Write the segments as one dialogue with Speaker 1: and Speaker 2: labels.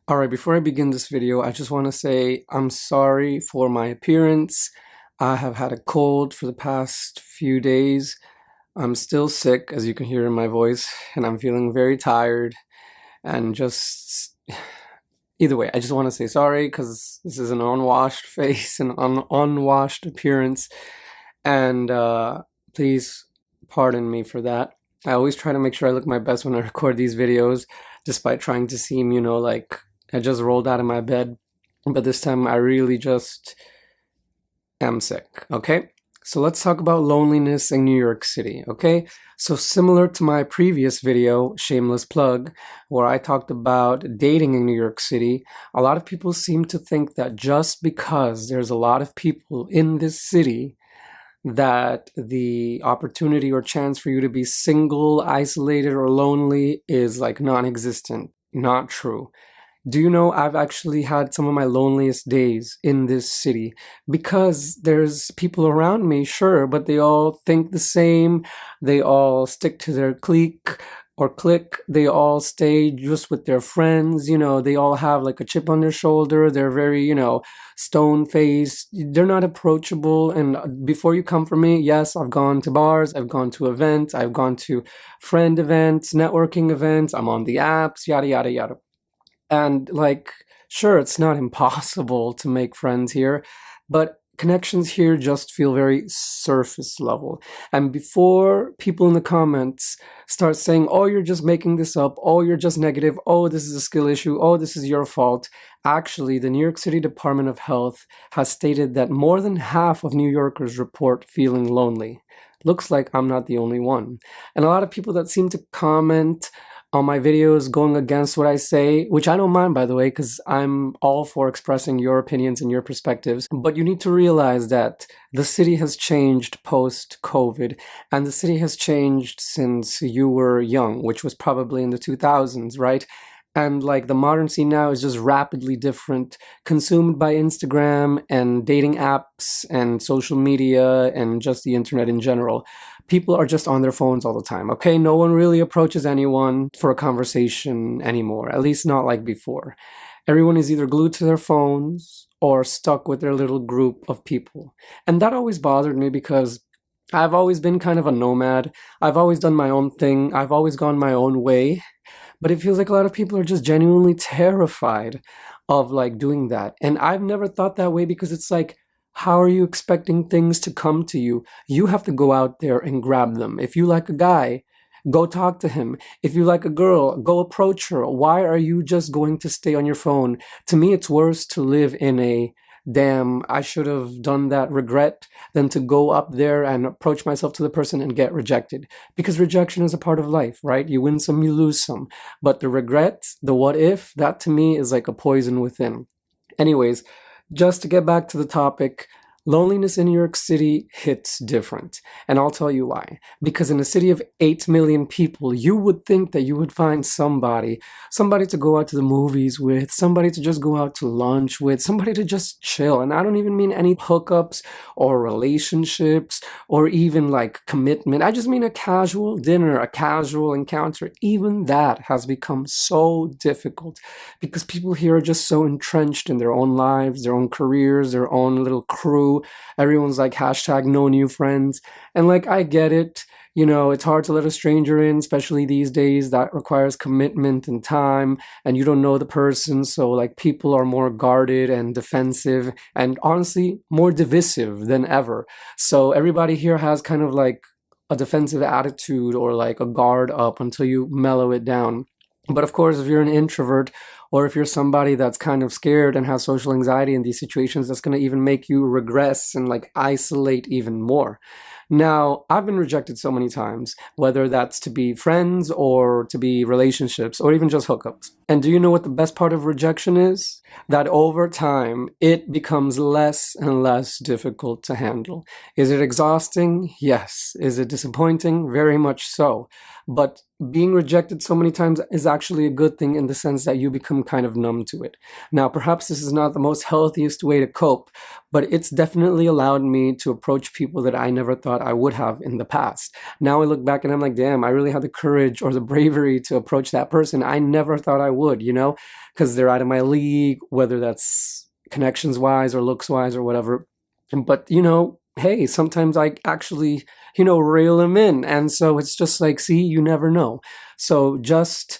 Speaker 1: Alright, before I begin this video, I just want to say I'm sorry for my appearance. I have had a cold for the past few days. I'm still sick, as you can hear in my voice, and I'm feeling very tired. And just either way, I just want to say sorry because this is an unwashed face, an unwashed appearance, and please pardon me for that. I always try to make sure I look my best when I record these videos, despite trying to seem, like I just rolled out of my bed. But this time I really just am sick, okay? So let's talk about loneliness in New York City, okay? So similar to my previous video, shameless plug, where I talked about dating in New York City, a lot of people seem to think that just because there's a lot of people in this city, that the opportunity or chance for you to be single, isolated, or lonely is like non-existent. Not true. Do you know I've actually had some of my loneliest days in this city because there's people around me, sure, but they all think the same. They all stick to their clique or clique. They all stay just with their friends. They all have like a chip on their shoulder. They're very, stone-faced. They're not approachable. And before you come for me, yes, I've gone to bars. I've gone to events. I've gone to friend events, networking events. I'm on the apps, yada, yada, yada. And like, sure, it's not impossible to make friends here, but connections here just feel very surface level. And before people in the comments start saying, oh, you're just making this up, oh, you're just negative, oh, this is a skill issue, oh, this is your fault. Actually, the New York City Department of Health has stated that more than half of New Yorkers report feeling lonely. Looks like I'm not the only one. And a lot of people that seem to comment on my videos going against what I say, which I don't mind, by the way, because I'm all for expressing your opinions and your perspectives. But you need to realize that the city has changed post-COVID, and the city has changed since you were young, which was probably in the 2000s, right? And like the modern scene now is just rapidly different, consumed by Instagram and dating apps and social media and just the internet in general. People are just on their phones all the time, okay? No one really approaches anyone for a conversation anymore, at least not like before. Everyone is either glued to their phones or stuck with their little group of people. And that always bothered me because I've always been kind of a nomad. I've always done my own thing. I've always gone my own way. But it feels like a lot of people are just genuinely terrified of like doing that. And I've never thought that way because it's like, how are you expecting things to come to you? You have to go out there and grab them. If you like a guy, go talk to him. If you like a girl, go approach her. Why are you just going to stay on your phone? To me, it's worse to live in a damn, I should have done that regret than to go up there and approach myself to the person and get rejected. Because rejection is a part of life, right? You win some, you lose some. But the regret, the what if, that to me is like a poison within. Anyways, just to get back to the topic, loneliness in New York City hits different. And I'll tell you why. Because in a city of 8 million people, you would think that you would find somebody to go out to the movies with, somebody to just go out to lunch with, somebody to just chill. And I don't even mean any hookups or relationships or even like commitment. I just mean a casual dinner, a casual encounter. Even that has become so difficult because people here are just so entrenched in their own lives, their own careers, their own little crew. Everyone's like hashtag no new friends. And like, I get it. It's hard to let a stranger in, especially these days. That requires commitment and time, and you don't know the person. So like people are more guarded and defensive and honestly more divisive than ever. So everybody here has kind of like a defensive attitude or like a guard up until you mellow it down. But of course, if you're an introvert or if you're somebody that's kind of scared and has social anxiety in these situations, that's going to even make you regress and like isolate even more. Now, I've been rejected so many times, whether that's to be friends or to be relationships or even just hookups. And do you know what the best part of rejection is? That over time, it becomes less and less difficult to handle. Is it exhausting? Yes. Is it disappointing? Very much so. But being rejected so many times is actually a good thing in the sense that you become kind of numb to it. Now, perhaps this is not the most healthiest way to cope, but it's definitely allowed me to approach people that I never thought I would have in the past. Now I look back and I'm like, damn, I really had the courage or the bravery to approach that person. I never thought I would, because they're out of my league, whether that's connections wise or looks wise or whatever. But, hey, sometimes I actually, reel them in. And so it's just like, see, you never know. So just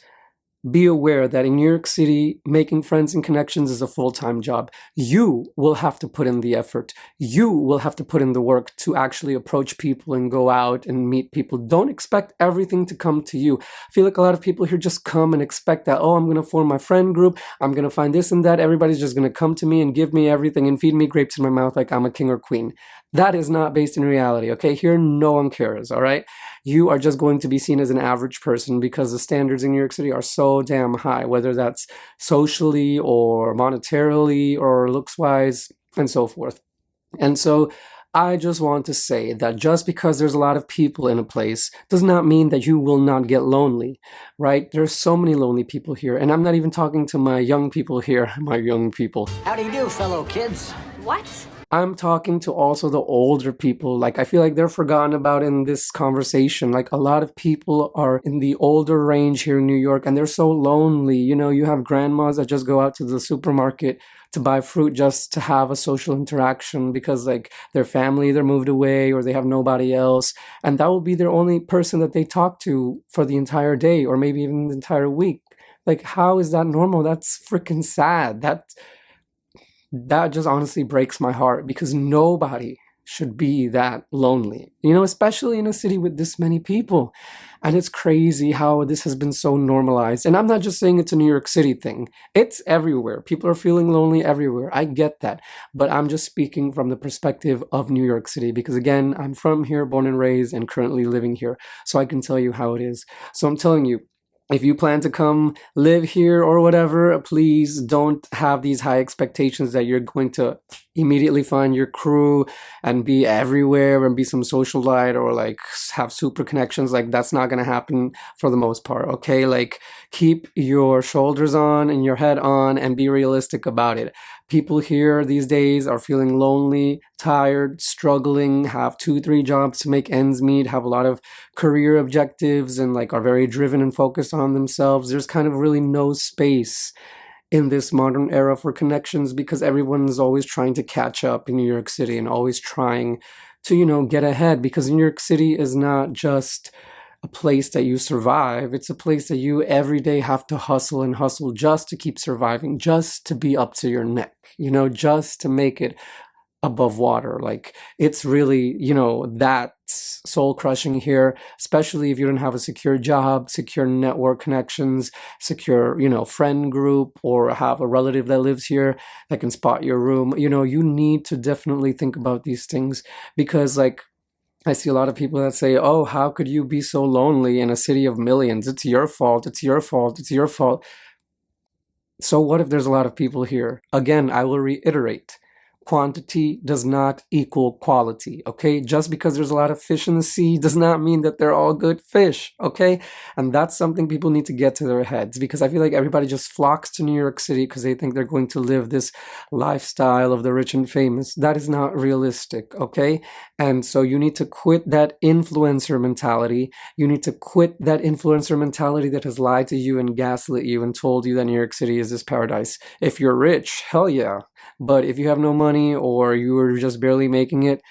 Speaker 1: be aware that in New York City, making friends and connections is a full-time job. You will have to put in the effort. You will have to put in the work to actually approach people and go out and meet people. Don't expect everything to come to you. I feel like a lot of people here just come and expect that, oh, I'm going to form my friend group. I'm going to find this and that. Everybody's just going to come to me and give me everything and feed me grapes in my mouth like I'm a king or queen. That is not based in reality, okay? Here, no one cares, all right? You are just going to be seen as an average person because the standards in New York City are so damn high, whether that's socially or monetarily or looks-wise and so forth. And so I just want to say that just because there's a lot of people in a place does not mean that you will not get lonely, right? There's so many lonely people here, and I'm not even talking to my young people here, my young people.
Speaker 2: How do you do, fellow kids?
Speaker 3: What?
Speaker 1: I'm talking to also the older people. Like, I feel like they're forgotten about in this conversation. Like, a lot of people are in the older range here in New York, and they're so lonely. You have grandmas that just go out to the supermarket to buy fruit just to have a social interaction because, like, their family either moved away or they have nobody else. And that will be their only person that they talk to for the entire day or maybe even the entire week. Like, how is that normal? That's freaking sad. That just honestly breaks my heart because nobody should be that lonely, especially in a city with this many people. And it's crazy how this has been so normalized. And I'm not just saying it's a New York City thing. It's everywhere. People are feeling lonely everywhere. I get that. But I'm just speaking from the perspective of New York City because, again, I'm from here, born and raised, and currently living here. So I can tell you how it is. So I'm telling you, if you plan to come live here or whatever, please don't have these high expectations that you're going to immediately find your crew and be everywhere and be some socialite or like have super connections. Like, that's not going to happen for the most part, okay? Like, keep your shoulders on and your head on and be realistic about it. People here these days are feeling lonely, tired, struggling, have 2-3 jobs to make ends meet, have a lot of career objectives and like are very driven and focused on themselves. There's kind of really no space in this modern era for connections because everyone is always trying to catch up in New York City and always trying to, get ahead because New York City is not just a place that you survive. It's a place that you every day have to hustle and hustle just to keep surviving, just to be up to your neck, just to make it above water. Like, it's really, that's soul crushing here, especially if you don't have a secure job, secure network connections, secure, friend group, or have a relative that lives here that can spot your room. You need to definitely think about these things because, like, I see a lot of people that say, oh, how could you be so lonely in a city of millions? It's your fault. It's your fault. It's your fault. So what if there's a lot of people here? Again, I will reiterate. Quantity does not equal quality, okay? Just because there's a lot of fish in the sea does not mean that they're all good fish, okay? And that's something people need to get to their heads because I feel like everybody just flocks to New York City because they think they're going to live this lifestyle of the rich and famous. That is not realistic, okay? And so you need to quit that influencer mentality. You need to quit that influencer mentality that has lied to you and gaslit you and told you that New York City is this paradise. If you're rich, hell yeah. But if you have no money or you are just barely making it,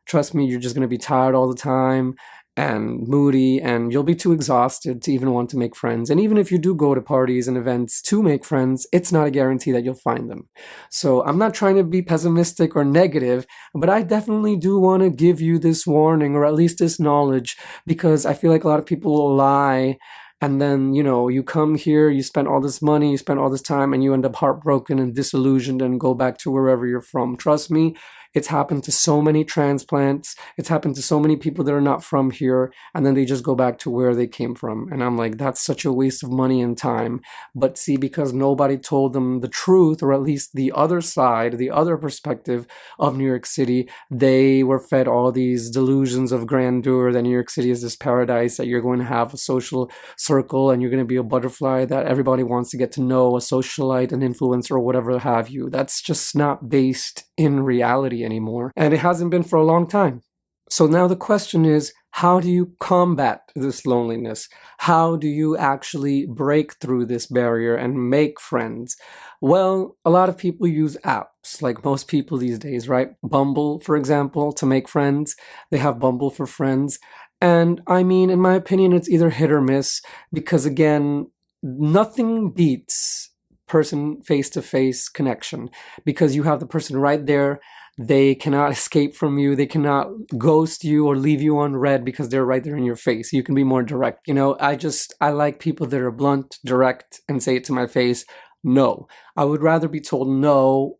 Speaker 1: trust me, you're just going to be tired all the time and moody and you'll be too exhausted to even want to make friends. And even if you do go to parties and events to make friends, it's not a guarantee that you'll find them. So I'm not trying to be pessimistic or negative, but I definitely do want to give you this warning or at least this knowledge because I feel like a lot of people will lie. And then, you come here, you spend all this money, you spend all this time, and you end up heartbroken and disillusioned and go back to wherever you're from. Trust me, It's happened to so many transplants. It's happened to so many people that are not from here, and then they just go back to where they came from. And I'm like, that's such a waste of money and time. But see, because nobody told them the truth, or at least the other side, the other perspective of New York City, they were fed all these delusions of grandeur that New York City is this paradise, that you're going to have a social circle and you're going to be a butterfly that everybody wants to get to know, a socialite, an influencer, or whatever have you. That's just not based in reality anymore, and it hasn't been for a long time. So now the question is, how do you combat this loneliness? How do you actually break through this barrier and make friends? Well, a lot of people use apps, like most people these days, right? Bumble, for example, to make friends. They have Bumble for Friends. And I mean, in my opinion, it's either hit or miss, because again, nothing beats person face-to-face connection, because you have the person right there. They cannot escape from you. They cannot ghost you or leave you on red because they're right there in your face. You can be more direct. You know, I like people that are blunt, direct, and say it to my face. No, I would rather be told, no,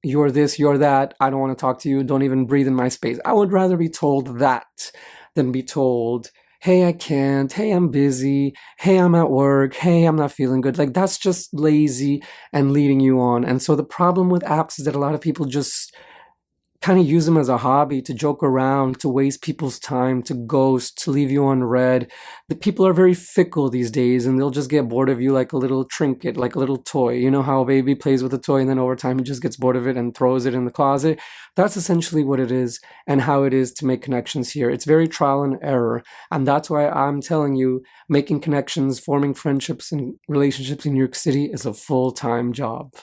Speaker 1: you're this, you're that, I don't want to talk to you, don't even breathe in my space. I would rather be told that than be told, hey, I can't, hey, I'm busy, hey, I'm at work, hey, I'm not feeling good. Like, that's just lazy and leading you on. And so the problem with apps is that a lot of people just kind of use them as a hobby, to joke around, to waste people's time, to ghost, to leave you on red. The people are very fickle these days, and they'll just get bored of you like a little trinket, like a little toy. You know how a baby plays with a toy and then over time he just gets bored of it and throws it in the closet? That's essentially what it is, and how it is to make connections here. It's very trial and error, and that's why I'm telling you, making connections, forming friendships and relationships in New York City is a full-time job.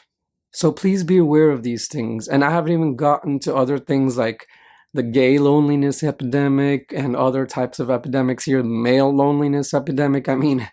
Speaker 1: So please be aware of these things. And I haven't even gotten to other things like the gay loneliness epidemic and other types of epidemics here, the male loneliness epidemic. I mean,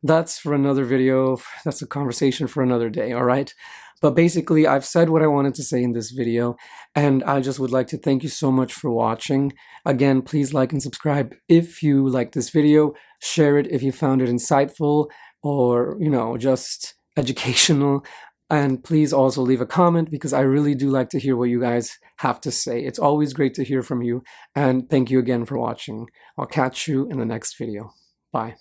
Speaker 1: that's for another video. That's a conversation for another day, all right? But basically, I've said what I wanted to say in this video, and I just would like to thank you so much for watching. Again, please like and subscribe if you like this video. Share it if you found it insightful or, you know, just educational. And please also leave a comment, because I really do like to hear what you guys have to say. It's always great to hear from you. And thank you again for watching. I'll catch you in the next video. Bye.